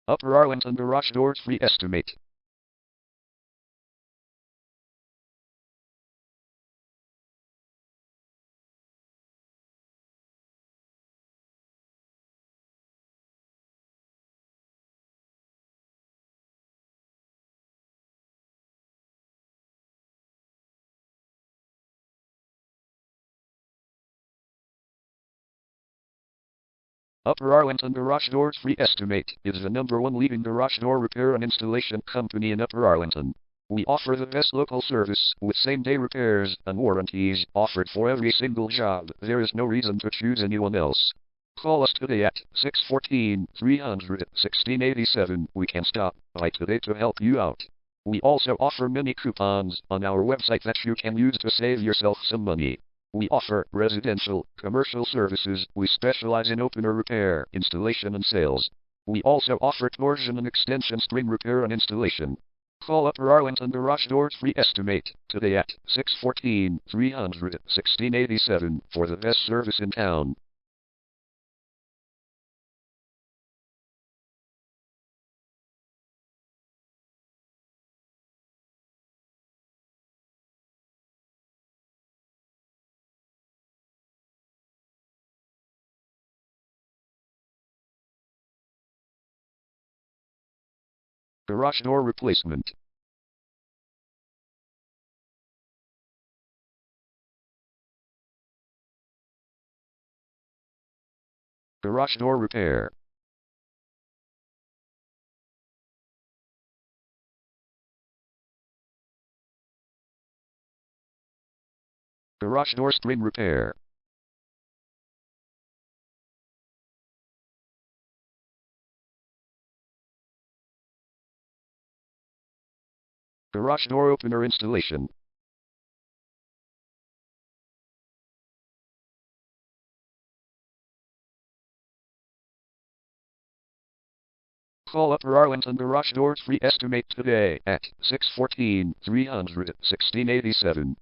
Upper Arlington garage doors free estimate. Upper Arlington Garage Doors Free Estimate is the #1 leading garage door repair and installation company in Upper Arlington. We offer the best local service with same-day repairs and warranties offered for every single job. There is no reason to choose anyone else. Call us today at 614-300-1687. We can stop by today to help you out. We also offer many coupons on our website that you can use to save yourself some money. We offer residential, commercial services. We specialize in opener repair, installation and sales. We also offer torsion and extension string repair and installation. Call Upper Arlington Garage Doors Free Estimate today at 614-300-1687 for the best service in town. Garage door replacement. Garage door repair. Garage door string repair. Garage door opener installation. Call Upper Arlington Garage Doors Free Estimate today at 614-300-1687.